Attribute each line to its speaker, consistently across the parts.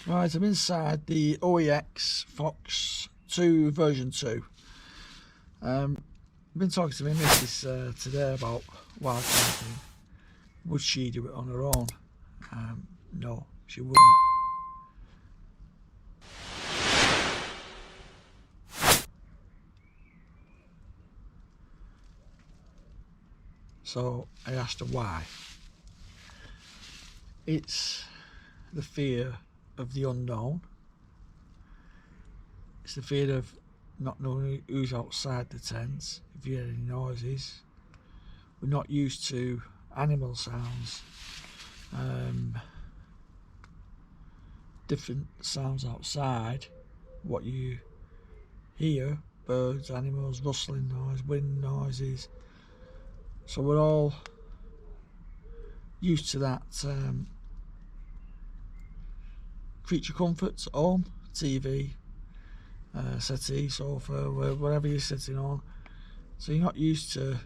Speaker 1: Right, I'm inside the OEX Fox 2 version 2. I've been talking to my missus today about wild camping. Would she do it on her own? No, she wouldn't. So I asked her why. It's the fear of the unknown. It's the fear of not knowing who's outside the tent, if you hear any noises. We're not used to animal sounds, different sounds outside, what you hear, birds, animals, rustling noise, wind noises. So we're all used to that creature comforts, home, TV, settee, sofa, whatever you're sitting on. So you're not used to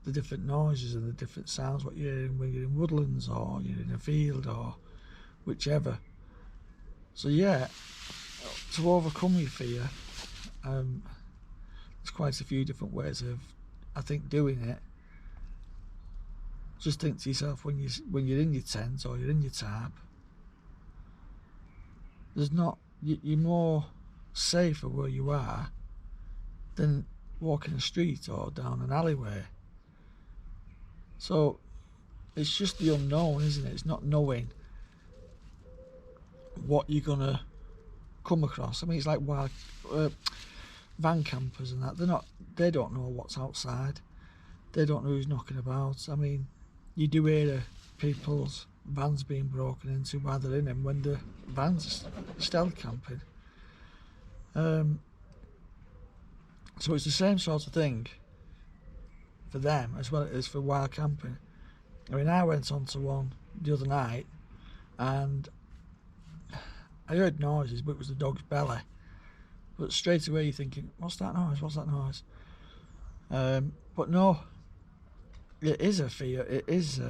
Speaker 1: the different noises and the different sounds what you're in when you're in woodlands or you're in a field or whichever. So yeah, to overcome your fear, there's quite a few different ways of, I think, doing it. Just think to yourself, when you're in your tent or you're in your tarp, you're more safer where you are than walking a street or down an alleyway. So it's just the unknown, isn't it? It's not knowing what you're gonna come across. I mean, it's like wild van campers and that. They don't know what's outside. They don't know who's knocking about. I mean, you do hear people's vans being broken into while they're in them when the vans are stealth camping. So it's the same sort of thing for them as well as it is for wild camping. I mean, I went onto one the other night and I heard noises, but it was the dog's belly. But straight away you're thinking, what's that noise? What's that noise? But no, it is a fear. It is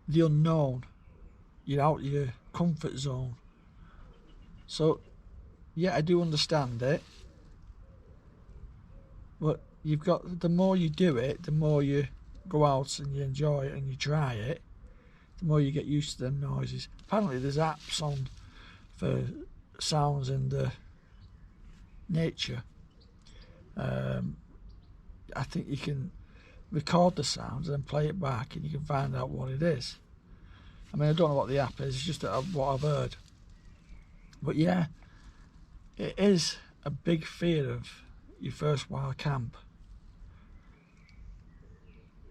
Speaker 1: the unknown. You're out of your comfort zone. So yeah, I do understand it. But the more you do it, the more you go out and you enjoy it and you try it, the more you get used to them noises. Apparently there's apps on for sounds in the nature. I think you can record the sounds and then play it back and you can find out what it is. I mean, I don't know what the app is, it's just what I've heard. But yeah, it is a big fear of your first wild camp,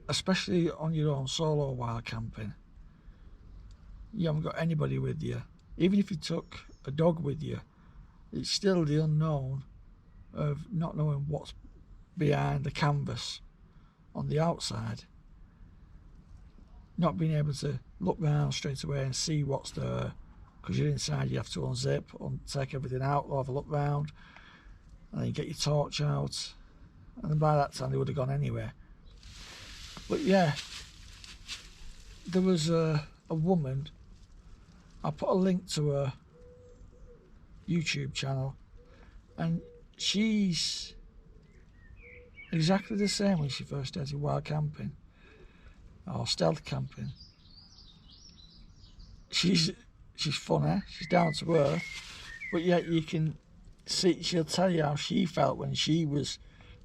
Speaker 1: especially on your own, solo wild camping. You haven't got anybody with you. Even if you took a dog with you, it's still the unknown of not knowing what's behind the canvas on the outside, not being able to look down straight away and see what's there, because you're inside. You have to unzip, take everything out, have a look round, and then you get your torch out, and then by that time they would have gone anywhere. But yeah, there was a woman, I put a link to her YouTube channel, and she's exactly the same when she first started wild camping or stealth camping. She's funny, she's down to earth, but yet you can see, she'll tell you how she felt when she was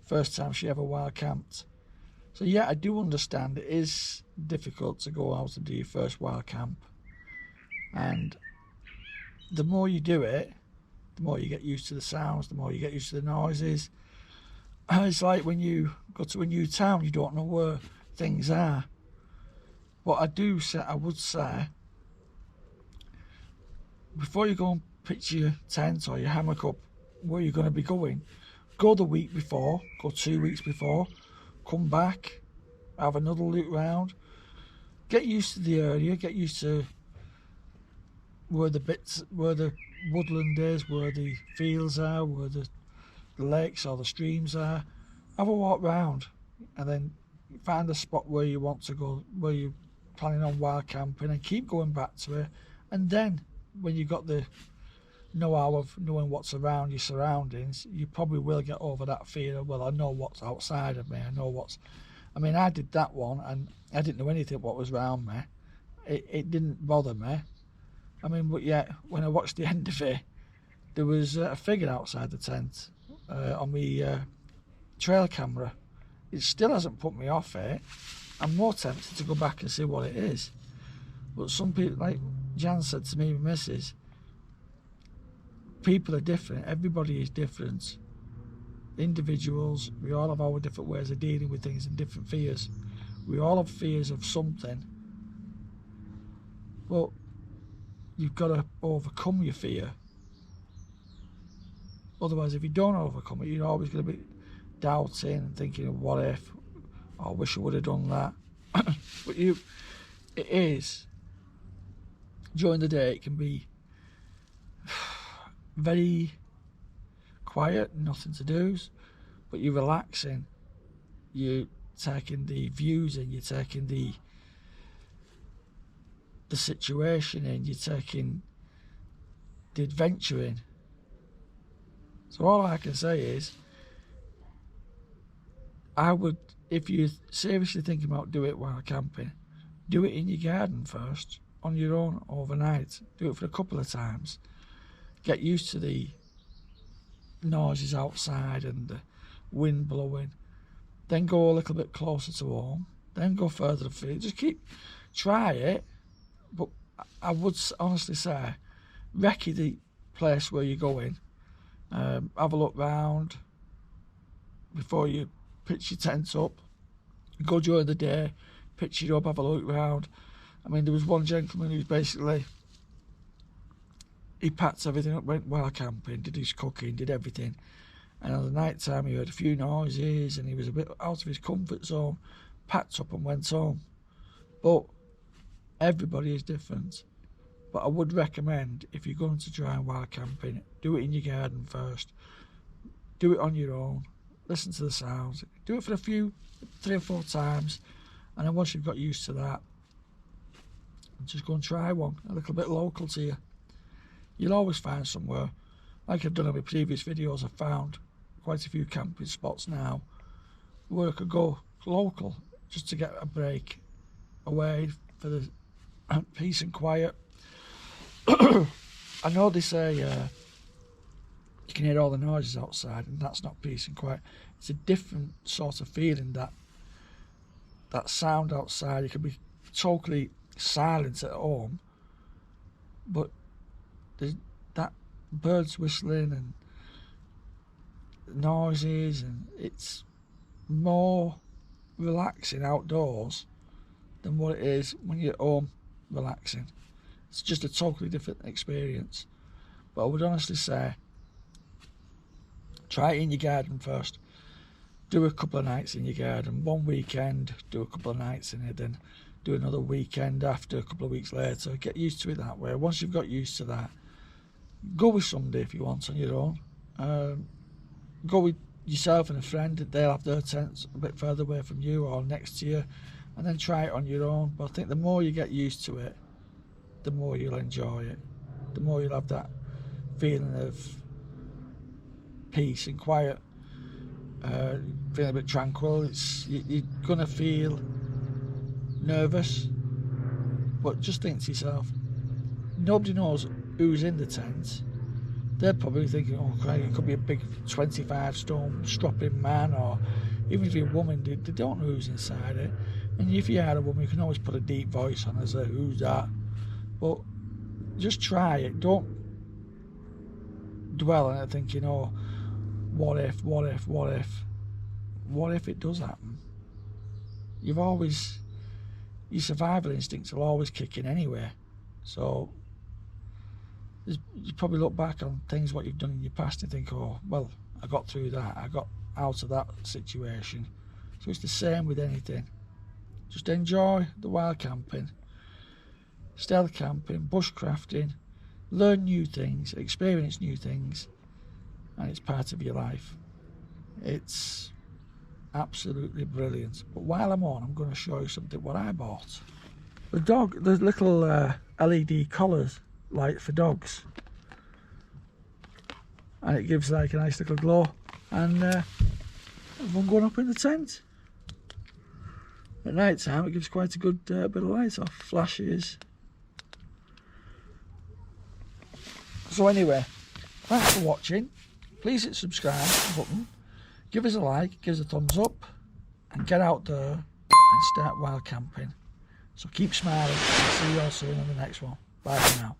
Speaker 1: first time she ever wild camped. So yeah, I do understand it is difficult to go out and do your first wild camp, and the more you do it, the more you get used to the sounds, the more you get used to the noises. It's like when you go to a new town, you don't know where things are. But I would say, before you go and pitch your tent or your hammock up where you're going to be going, go the week before, go 2 weeks before, come back, have another look round, get used to the area, get used to where the woodland is, where the fields are, where the lakes or the streams are. Have a walk round and then find a spot where you want to go, where you're planning on wild camping, and keep going back to it, and then when you've got the know-how of knowing what's around your surroundings, you probably will get over that fear of, well, I know what's outside of me, I know what's... I mean, I did that one and I didn't know anything what was around me. It didn't bother me. I mean, but yet when I watched the end of it, there was a figure outside the tent on my trail camera. It still hasn't put me off it. I'm more tempted to go back and see what it is. But some people, like Jan said to me, my missus, people are different. Everybody is different. Individuals, we all have our different ways of dealing with things and different fears. We all have fears of something. But you've got to overcome your fear. Otherwise, if you don't overcome it, you're always going to be doubting and thinking, what if? Oh, I wish I would have done that. But it is, during the day, it can be very quiet, nothing to do, but you're relaxing, you're taking the views in, you're taking the situation in, you're taking the adventure in. So all I can say is, I would, if you're seriously thinking about doing it while camping, do it in your garden first, on your own, overnight. Do it for a couple of times. Get used to the noises outside and the wind blowing. Then go a little bit closer to home. Then go further afield. Just try it. But I would honestly say, recce the place where you're going. Have a look round before you pitch your tent up. Go during the day, pitch it up, have a look round. I mean, there was one gentleman who's basically, he packed everything up, went wild camping, did his cooking, did everything. And on the night time he heard a few noises and he was a bit out of his comfort zone, packed up and went home. But everybody is different. But I would recommend, if you're going to try wild camping, do it in your garden first. Do it on your own. Listen to the sounds. Do it for 3 or 4 times. And then once you've got used to that, just go and try one, a little bit local to you. You'll always find somewhere. Like I've done in my previous videos, I've found quite a few camping spots now where I could go local just to get a break away for the peace and quiet. I know they say you can hear all the noises outside and that's not peace and quiet. It's a different sort of feeling, that sound outside. It can be totally silent at home, but there's that birds whistling and noises, and it's more relaxing outdoors than what it is when you're at home relaxing. It's just a totally different experience. But I would honestly say, try it in your garden first. Do a couple of nights in your garden. One weekend, do a couple of nights in it, then do another weekend after, a couple of weeks later. Get used to it that way. Once you've got used to that, go with somebody if you want on your own. Go with yourself and a friend. They'll have their tents a bit further away from you or next to you, and then try it on your own. But I think the more you get used to it, the more you'll enjoy it. The more you'll have that feeling of peace and quiet, feeling a bit tranquil. You're gonna feel nervous, but just think to yourself, nobody knows who's in the tent. They're probably thinking, oh Craig, it could be a big 25 stone strapping man, or even if you're a woman, they don't know who's inside it. And if you are a woman, you can always put a deep voice on and say, who's that? But just try it. Don't dwell on it thinking, oh, what if it does happen? Your survival instincts will always kick in anyway. So you probably look back on things what you've done in your past and think, oh, well, I got through that, I got out of that situation. So it's the same with anything. Just enjoy the wild camping, stealth camping, bushcrafting, learn new things, experience new things, and it's part of your life. It's absolutely brilliant. But while I'm on, I'm going to show you something what I bought. The little LED collars light for dogs, and it gives like a nice little glow, and everyone going up in the tent. At night time it gives quite a good bit of light off, flashes. So anyway, thanks for watching. Please hit the subscribe button, give us a like, give us a thumbs up, and get out there and start wild camping. So keep smiling. See you all soon on the next one. Bye for now.